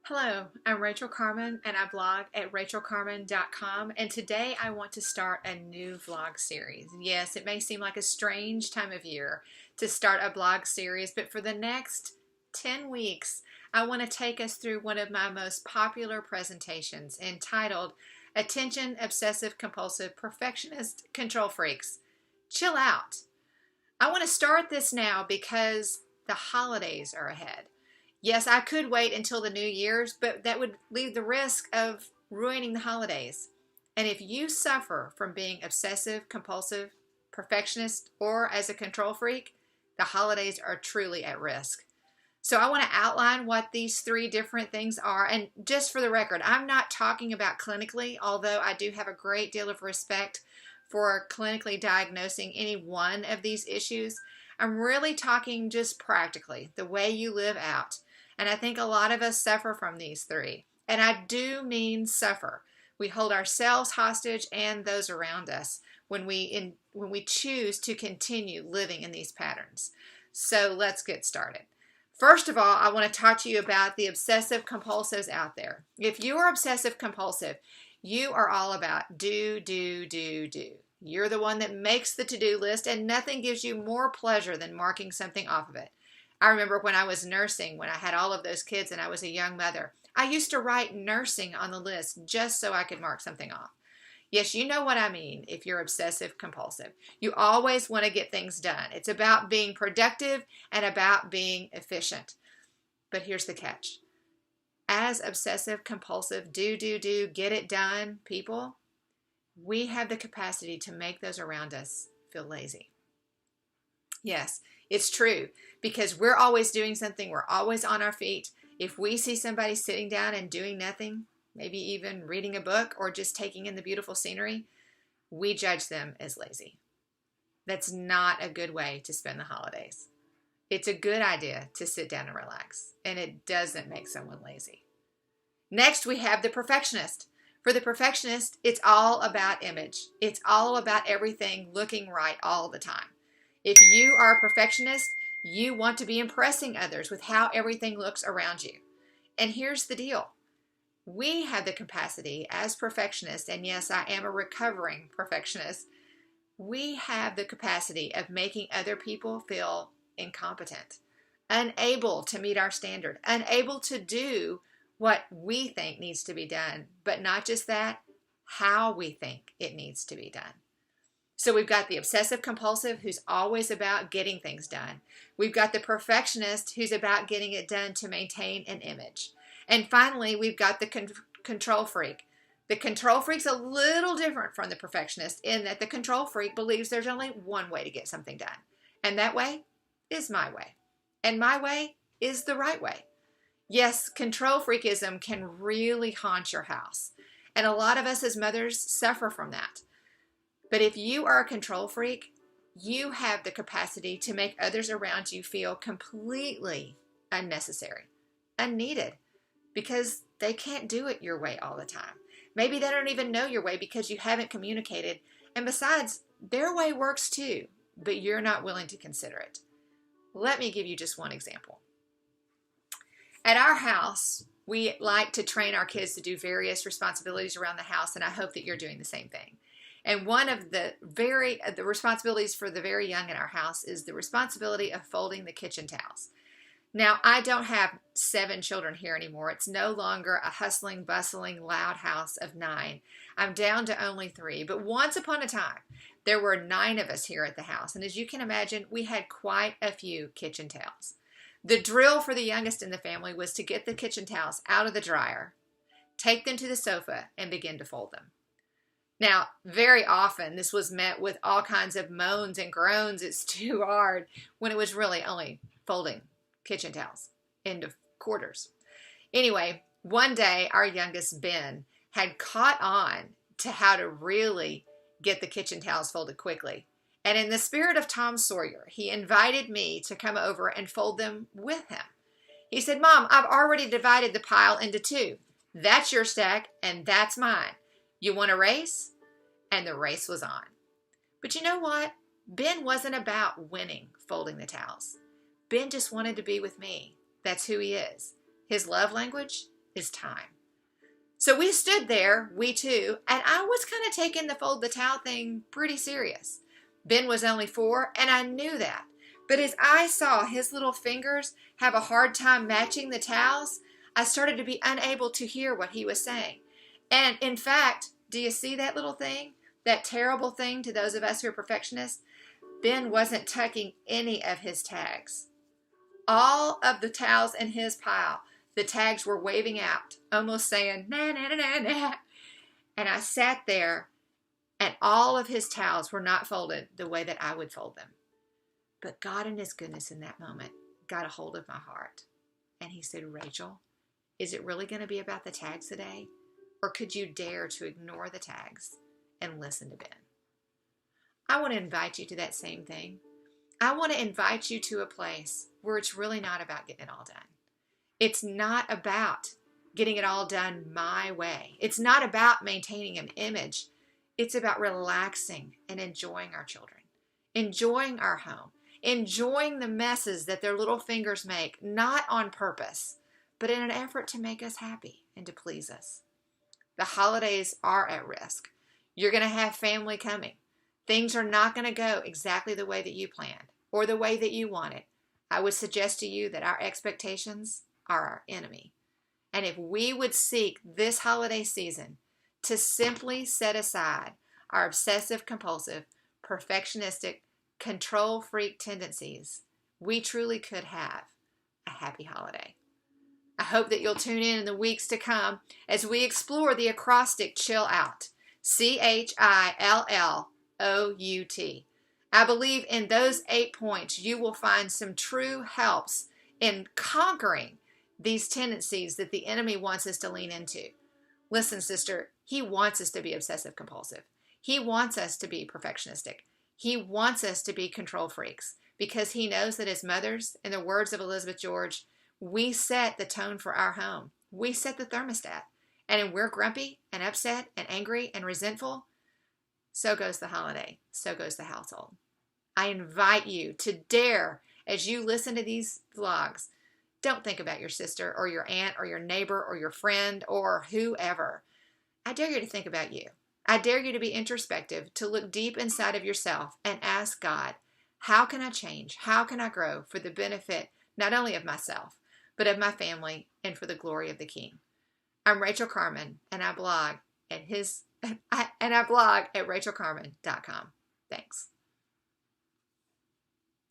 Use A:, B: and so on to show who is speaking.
A: Hello, I'm Rachel Carmen and I blog at rachelcarmen.com, and today I want to start a new vlog series. Yes, it may seem like a strange time of year to start a blog series, but for the next 10 weeks I want to take us through one of my most popular presentations entitled Attention Obsessive Compulsive Perfectionist Control Freaks. Chill out. I want to start this now because the holidays are ahead. Yes, I could wait until the New Year's, but that would leave the risk of ruining the holidays. And if you suffer from being obsessive, compulsive, perfectionist, or as a control freak, the holidays are truly at risk. So I want to outline what these three different things are. And just for the record, I'm not talking about clinically, although I do have a great deal of respect for clinically diagnosing any one of these issues. I'm really talking just practically, the way you live out. And I think a lot of us suffer from these three. And I do mean suffer. We hold ourselves hostage and those around us when we choose to continue living in these patterns. So let's get started. First of all, I want to talk to you about the obsessive compulsives out there. If you are obsessive compulsive, you are all about do, do, do, do. You're the one that makes the to-do list, and nothing gives you more pleasure than marking something off of it. I remember when I was nursing, when I had all of those kids and I was a young mother, I used to write nursing on the list just so I could mark something off. Yes, you know what I mean if you're obsessive compulsive. You always want to get things done. It's about being productive and about being efficient. But here's the catch. As obsessive compulsive, do, get it done people, we have the capacity to make those around us feel lazy. Yes, it's true, because we're always doing something. We're always on our feet. If we see somebody sitting down and doing nothing, maybe even reading a book or just taking in the beautiful scenery, we judge them as lazy. That's not a good way to spend the holidays. It's a good idea to sit down and relax, and it doesn't make someone lazy. Next, we have the perfectionist. For the perfectionist, it's all about image. It's all about everything looking right all the time. If you are a perfectionist, you want to be impressing others with how everything looks around you. And here's the deal. We have the capacity as perfectionists, and yes, I am a recovering perfectionist, we have the capacity of making other people feel incompetent, unable to meet our standard, unable to do what we think needs to be done, but not just that, how we think it needs to be done. So we've got the obsessive compulsive who's always about getting things done. We've got the perfectionist who's about getting it done to maintain an image. And finally, we've got the control freak. The control freak's a little different from the perfectionist in that the control freak believes there's only one way to get something done. And that way is my way. And my way is the right way. Yes, control freakism can really haunt your house. And a lot of us as mothers suffer from that. But if you are a control freak, you have the capacity to make others around you feel completely unnecessary, unneeded, because they can't do it your way all the time. Maybe they don't even know your way because you haven't communicated. And besides, their way works too, but you're not willing to consider it. Let me give you just one example. At our house, we like to train our kids to do various responsibilities around the house, and I hope that you're doing the same thing. And one of the responsibilities for the very young in our house is the responsibility of folding the kitchen towels. Now, I don't have 7 children here anymore. It's no longer a hustling, bustling, loud house of 9. I'm down to only 3. But once upon a time, there were 9 of us here at the house. And as you can imagine, we had quite a few kitchen towels. The drill for the youngest in the family was to get the kitchen towels out of the dryer, take them to the sofa, and begin to fold them. Now, very often this was met with all kinds of moans and groans, it's too hard, when it was really only folding kitchen towels into quarters. Anyway, one day our youngest Ben had caught on to how to really get the kitchen towels folded quickly. And in the spirit of Tom Sawyer, he invited me to come over and fold them with him. He said, "Mom, I've already divided the pile into 2. That's your stack and that's mine. You want a race?" And the race was on. But you know what? Ben wasn't about winning folding the towels. Ben just wanted to be with me. That's who he is. His love language is time. So we stood there, we two, and I was kind of taking the fold the towel thing pretty serious. Ben was only 4, and I knew that. But as I saw his little fingers have a hard time matching the towels, I started to be unable to hear what he was saying. And in fact, do you see that little thing? That terrible thing to those of us who are perfectionists? Ben wasn't tucking any of his tags. All of the towels in his pile, the tags were waving out, almost saying, na, na, na, na, na. And I sat there, and all of his towels were not folded the way that I would fold them. But God in his goodness in that moment got a hold of my heart. And he said, Rachel, is it really going to be about the tags today? Or could you dare to ignore the tags and listen to Ben? I want to invite you to that same thing. I want to invite you to a place where it's really not about getting it all done. It's not about getting it all done my way. It's not about maintaining an image. It's about relaxing and enjoying our children, enjoying our home, enjoying the messes that their little fingers make, not on purpose, but in an effort to make us happy and to please us. The holidays are at risk. You're going to have family coming. Things are not going to go exactly the way that you planned or the way that you wanted. I would suggest to you that our expectations are our enemy. And if we would seek this holiday season to simply set aside our obsessive compulsive, perfectionistic, control freak tendencies, we truly could have a happy holiday. I hope that you'll tune in the weeks to come as we explore the acrostic C.H.I.L.L. C.H.I.L.L. O.U.T. I believe in those 8 points you will find some true helps in conquering these tendencies that the enemy wants us to lean into. Listen, sister, he wants us to be obsessive compulsive. He wants us to be perfectionistic. He wants us to be control freaks because he knows that as mothers, in the words of Elizabeth George, we set the tone for our home. We set the thermostat. And when we're grumpy and upset and angry and resentful, so goes the holiday. So goes the household. I invite you to dare, as you listen to these vlogs, don't think about your sister or your aunt or your neighbor or your friend or whoever. I dare you to think about you. I dare you to be introspective, to look deep inside of yourself and ask God, how can I change? How can I grow for the benefit not only of myself, but of my family and for the glory of the King? I'm Rachel Carman, and I blog at rachelcarman.com. Thanks.